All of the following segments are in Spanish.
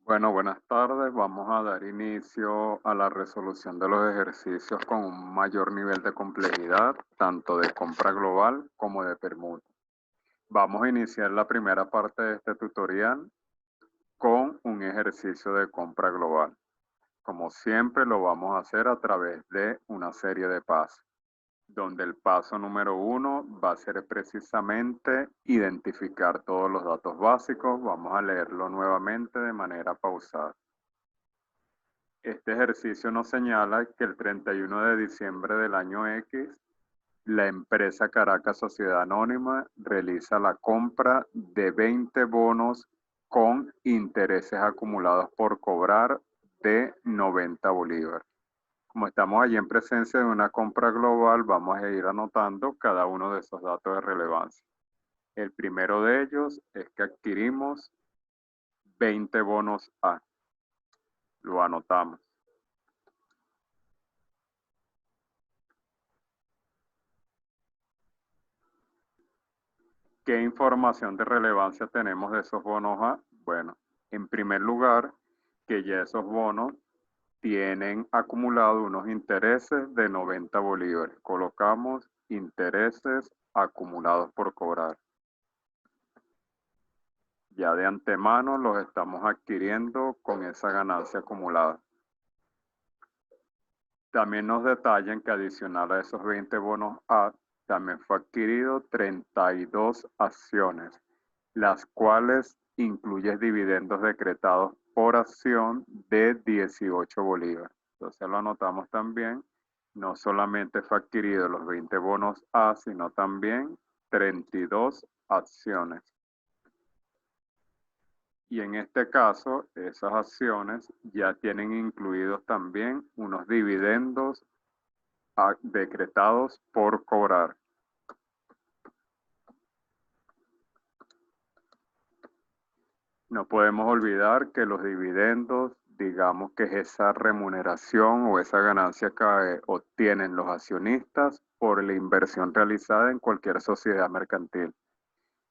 Bueno, buenas tardes. Vamos a dar inicio a la resolución de los ejercicios con un mayor nivel de complejidad, tanto de compra global como de permuta. Vamos a iniciar la primera parte de este tutorial con un ejercicio de compra global. Como siempre, lo vamos a hacer a través de una serie de pasos, donde el paso número 1 va a ser precisamente identificar todos los datos básicos. Vamos a leerlo nuevamente de manera pausada. Este ejercicio nos señala que el 31 de diciembre del año X, la empresa Caracas Sociedad Anónima realiza la compra de 20 bonos con intereses acumulados por cobrar de 90 bolívares. Como estamos allí en presencia de una compra global, vamos a ir anotando cada uno de esos datos de relevancia. El primero de ellos es que adquirimos 20 bonos A. Lo anotamos. ¿Qué información de relevancia tenemos de esos bonos A? Bueno, en primer lugar, que ya esos bonos tienen acumulado unos intereses de 90 bolívares. Colocamos intereses acumulados por cobrar. Ya de antemano los estamos adquiriendo con esa ganancia acumulada. También nos detallan que adicional a esos 20 bonos A, también fue adquirido 32 acciones, las cuales incluyen dividendos decretados por acción de 18 bolívares. Entonces lo anotamos también, no solamente fue adquirido los 20 bonos A, sino también 32 acciones. Y en este caso, esas acciones ya tienen incluidos también unos dividendos decretados por cobrar. No podemos olvidar que los dividendos, digamos que es esa remuneración o esa ganancia que obtienen los accionistas por la inversión realizada en cualquier sociedad mercantil.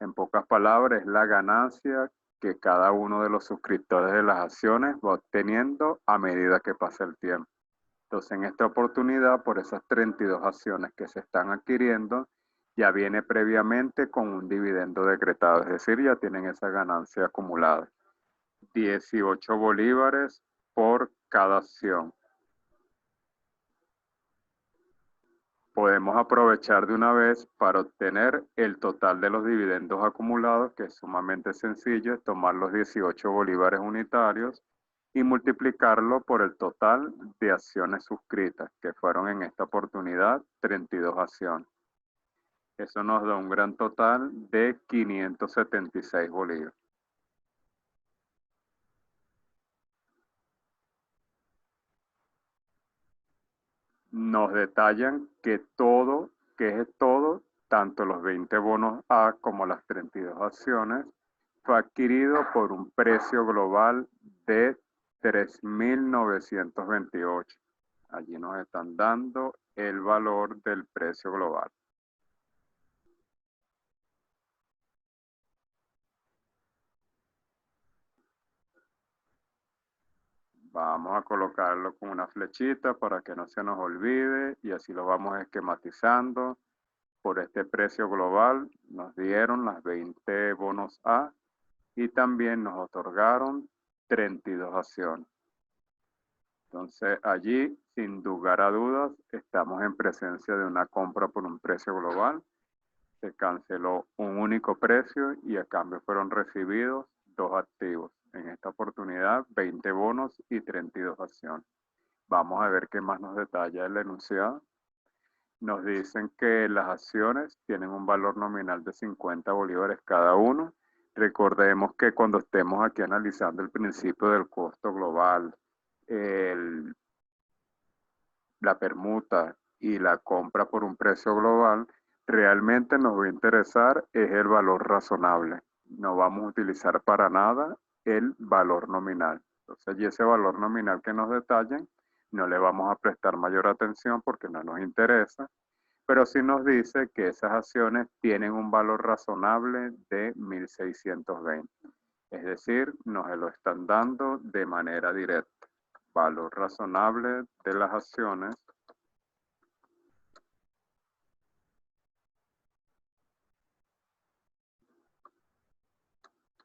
En pocas palabras, es la ganancia que cada uno de los suscriptores de las acciones va obteniendo a medida que pasa el tiempo. Entonces, en esta oportunidad, por esas 32 acciones que se están adquiriendo, ya viene previamente con un dividendo decretado, es decir, ya tienen esa ganancia acumulada. 18 bolívares por cada acción. Podemos aprovechar de una vez para obtener el total de los dividendos acumulados, que es sumamente sencillo, es tomar los 18 bolívares unitarios y multiplicarlo por el total de acciones suscritas, que fueron en esta oportunidad 32 acciones. Eso nos da un gran total de 576 bolívares. Nos detallan que todo, que es todo, tanto los 20 bonos A como las 32 acciones, fue adquirido por un precio global de 3.928. Allí nos están dando el valor del precio global. Vamos a colocarlo con una flechita para que no se nos olvide y así lo vamos esquematizando. Por este precio global nos dieron las 20 bonos A y también nos otorgaron 32 acciones. Entonces allí, sin lugar a dudas, estamos en presencia de una compra por un precio global. Se canceló un único precio y a cambio fueron recibidos dos activos. En esta oportunidad, 20 bonos y 32 acciones. Vamos a ver qué más nos detalla el enunciado. Nos dicen que las acciones tienen un valor nominal de 50 bolívares cada uno. Recordemos que cuando estemos aquí analizando el principio del costo global, la permuta y la compra por un precio global, realmente nos va a interesar es el valor razonable. No vamos a utilizar para nada el valor nominal. Entonces, y ese valor nominal que nos detallen, no le vamos a prestar mayor atención porque no nos interesa, pero sí nos dice que esas acciones tienen un valor razonable de 1.620. Es decir, nos lo están dando de manera directa. Valor razonable de las acciones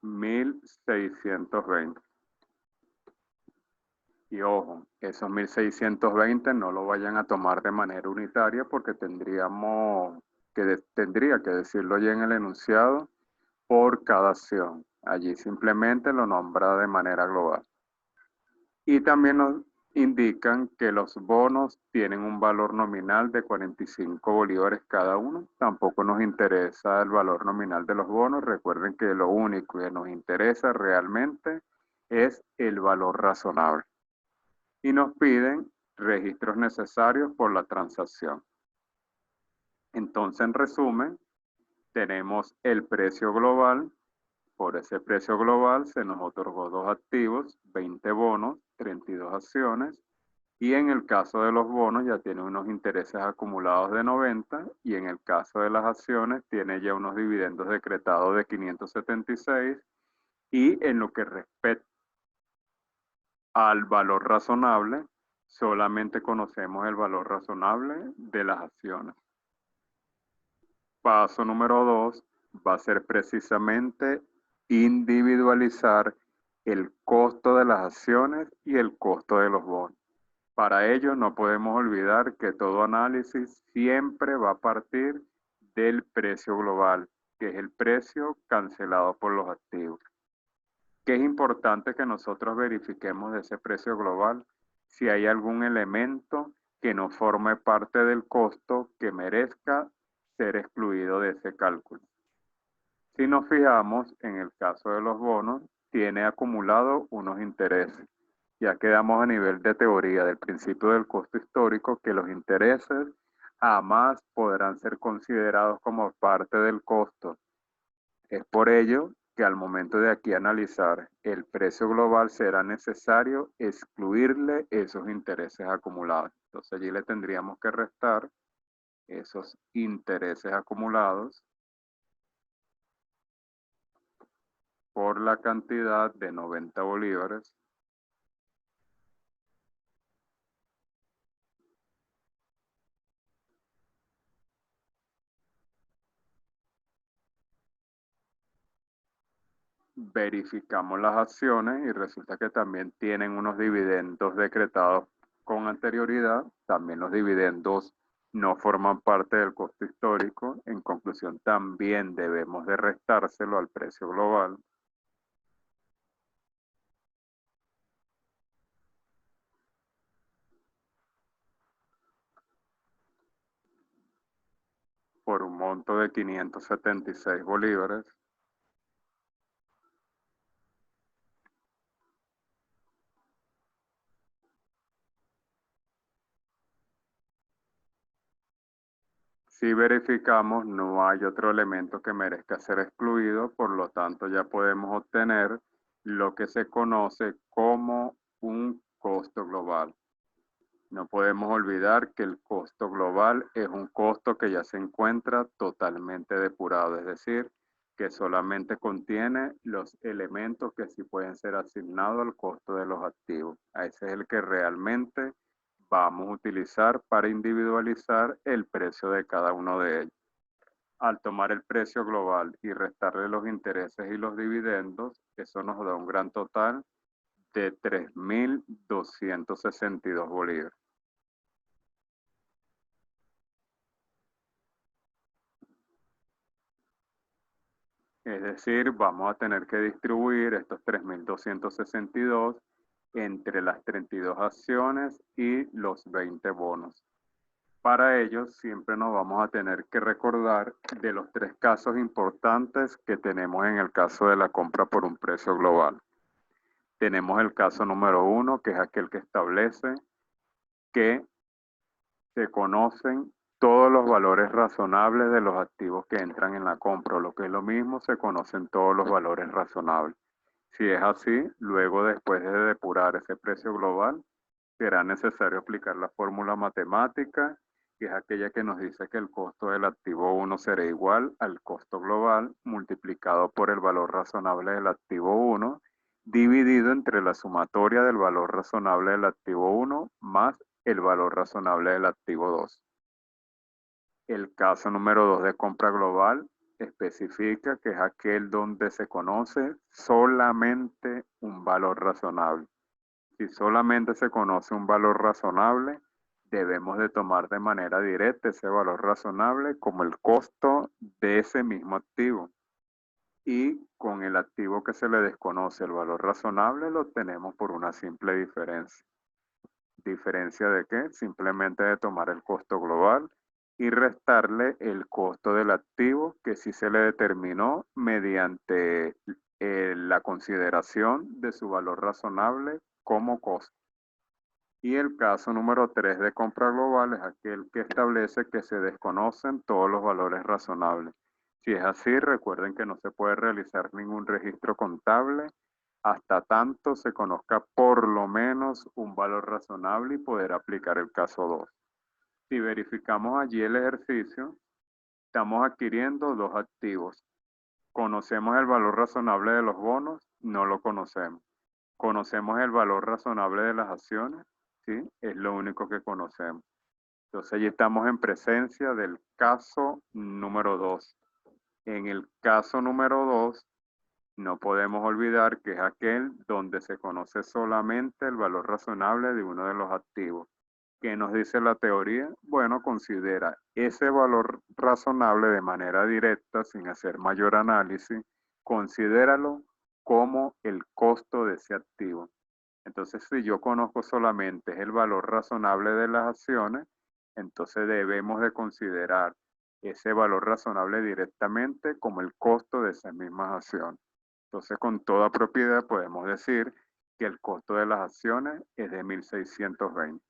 $1,620. Y ojo, esos 1,620 no lo vayan a tomar de manera unitaria porque tendría que decirlo ya en el enunciado por cada acción. Allí simplemente lo nombra de manera global. Y también nos indican que los bonos tienen un valor nominal de 45 bolívares cada uno. Tampoco nos interesa el valor nominal de los bonos. Recuerden que lo único que nos interesa realmente es el valor razonable. Y nos piden registros necesarios por la transacción. Entonces, en resumen, tenemos el precio global. Por ese precio global se nos otorgó 2 activos, 20 bonos, 32 acciones. Y en el caso de los bonos ya tiene unos intereses acumulados de 90 y en el caso de las acciones tiene ya unos dividendos decretados de 576 y en lo que respecta al valor razonable, solamente conocemos el valor razonable de las acciones. Paso número 2 va a ser precisamente individualizar el costo de las acciones y el costo de los bonos. Para ello no podemos olvidar que todo análisis siempre va a partir del precio global, que es el precio cancelado por los activos. Que es importante que nosotros verifiquemos de ese precio global si hay algún elemento que no forme parte del costo que merezca ser excluido de ese cálculo. Si nos fijamos, en el caso de los bonos, tiene acumulado unos intereses. Ya quedamos a nivel de teoría del principio del costo histórico que los intereses jamás podrán ser considerados como parte del costo. Es por ello que al momento de aquí analizar el precio global será necesario excluirle esos intereses acumulados. Entonces allí le tendríamos que restar esos intereses acumulados por la cantidad de 90 bolívares verificamos las acciones y resulta que también tienen unos dividendos decretados con anterioridad. También los dividendos no forman parte del costo histórico. En conclusión, también debemos de restárselo al precio global. Por un monto de 576 bolívares. Si verificamos, no hay otro elemento que merezca ser excluido, por lo tanto ya podemos obtener lo que se conoce como un costo global. No podemos olvidar que el costo global es un costo que ya se encuentra totalmente depurado, es decir, que solamente contiene los elementos que sí pueden ser asignados al costo de los activos. Ese es el que realmente vamos a utilizar para individualizar el precio de cada uno de ellos. Al tomar el precio global y restarle los intereses y los dividendos, eso nos da un gran total de 3.262 bolívares. Es decir, vamos a tener que distribuir estos 3.262 entre las 32 acciones y los 20 bonos. Para ello, siempre nos vamos a tener que recordar de los 3 casos importantes que tenemos en el caso de la compra por un precio global. Tenemos el caso número 1, que es aquel que establece que se conocen todos los valores razonables de los activos que entran en la compra, o lo que es lo mismo, se conocen todos los valores razonables. Si es así, luego después de depurar ese precio global, será necesario aplicar la fórmula matemática que es aquella que nos dice que el costo del activo 1 será igual al costo global multiplicado por el valor razonable del activo 1 dividido entre la sumatoria del valor razonable del activo 1 más el valor razonable del activo 2. El caso número 2 de compra global especifica que es aquel donde se conoce solamente un valor razonable. Si solamente se conoce un valor razonable, debemos de tomar de manera directa ese valor razonable como el costo de ese mismo activo. Y con el activo que se le desconoce el valor razonable, lo obtenemos por una simple diferencia. ¿Diferencia de qué? Simplemente de tomar el costo global y restarle el costo del activo que sí se le determinó mediante la consideración de su valor razonable como costo. Y el caso número 3 de compra global es aquel que establece que se desconocen todos los valores razonables. Si es así, recuerden que no se puede realizar ningún registro contable hasta tanto se conozca por lo menos un valor razonable y poder aplicar el caso 2. Si verificamos allí el ejercicio, estamos adquiriendo dos activos. ¿Conocemos el valor razonable de los bonos? No lo conocemos. ¿Conocemos el valor razonable de las acciones? Sí, es lo único que conocemos. Entonces allí estamos en presencia del caso número 2. En el caso número 2, no podemos olvidar que es aquel donde se conoce solamente el valor razonable de uno de los activos. ¿Qué nos dice la teoría? Bueno, considera ese valor razonable de manera directa, sin hacer mayor análisis, considéralo como el costo de ese activo. Entonces, si yo conozco solamente el valor razonable de las acciones, entonces debemos de considerar ese valor razonable directamente como el costo de esas mismas acciones. Entonces, con toda propiedad podemos decir que el costo de las acciones es de 1.620.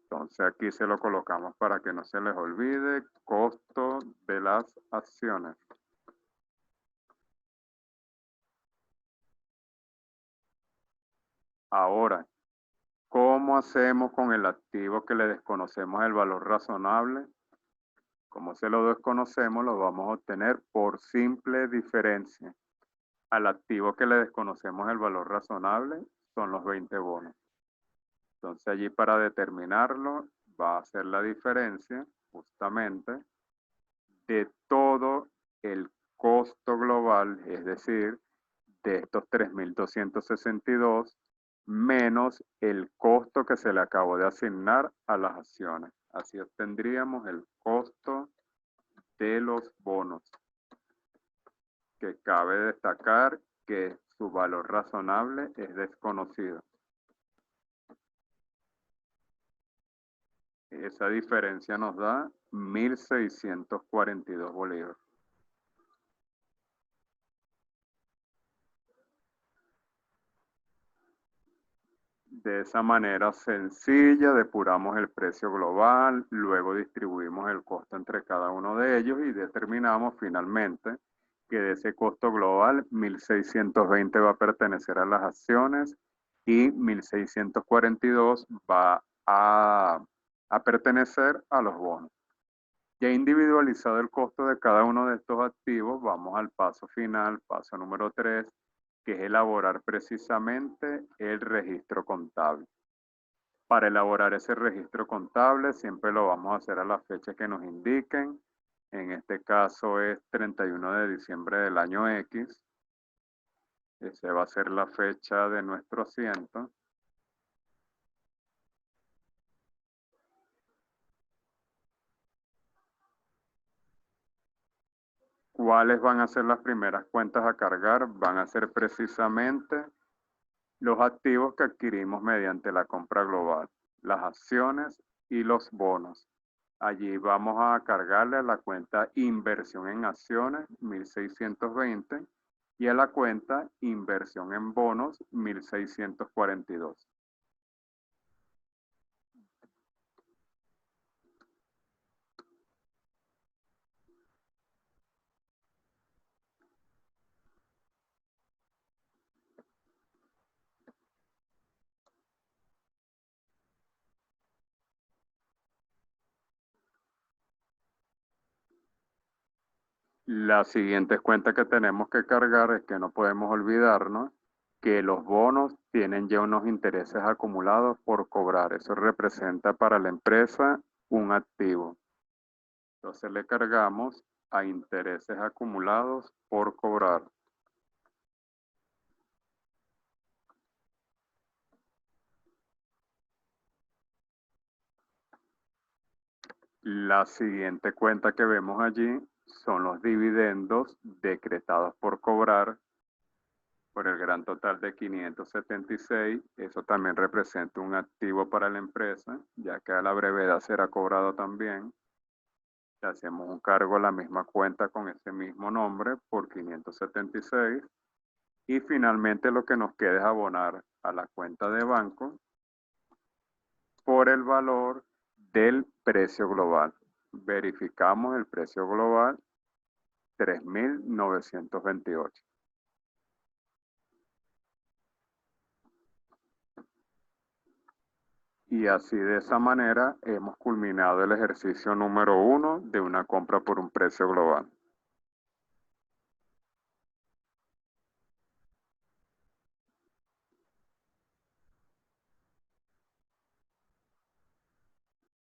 Entonces, aquí se lo colocamos para que no se les olvide, costo de las acciones. Ahora, ¿cómo hacemos con el activo que le desconocemos el valor razonable? Como se lo desconocemos, lo vamos a obtener por simple diferencia. Al activo que le desconocemos el valor razonable son los 20 bonos. Entonces allí para determinarlo va a ser la diferencia justamente de todo el costo global, es decir, de estos 3.262 menos el costo que se le acabó de asignar a las acciones. Así obtendríamos el costo de los bonos, que cabe destacar que su valor razonable es desconocido. Esa diferencia nos da 1.642 bolívares. De esa manera sencilla depuramos el precio global, luego distribuimos el costo entre cada uno de ellos y determinamos finalmente que de ese costo global 1.620 va a pertenecer a las acciones y 1.642 va a pertenecer a los bonos. Ya individualizado el costo de cada uno de estos activos, vamos al paso final, paso número 3, que es elaborar precisamente el registro contable. Para elaborar ese registro contable, siempre lo vamos a hacer a la fecha que nos indiquen. En este caso es 31 de diciembre del año X. Esa va a ser la fecha de nuestro asiento. ¿Cuáles van a ser las primeras cuentas a cargar? Van a ser precisamente los activos que adquirimos mediante la compra global, las acciones y los bonos. Allí vamos a cargarle a la cuenta inversión en acciones 1.620 y a la cuenta inversión en bonos 1.642. La siguiente cuenta que tenemos que cargar es que no podemos olvidarnos que los bonos tienen ya unos intereses acumulados por cobrar. Eso representa para la empresa un activo. Entonces le cargamos a intereses acumulados por cobrar. La siguiente cuenta que vemos allí son los dividendos decretados por cobrar por el gran total de 576. Eso también representa un activo para la empresa, ya que a la brevedad será cobrado también. Le hacemos un cargo a la misma cuenta con ese mismo nombre por 576. Y finalmente lo que nos queda es abonar a la cuenta de banco por el valor del precio global. Verificamos el precio global, 3.928. Y así de esa manera hemos culminado el ejercicio número 1 de una compra por un precio global.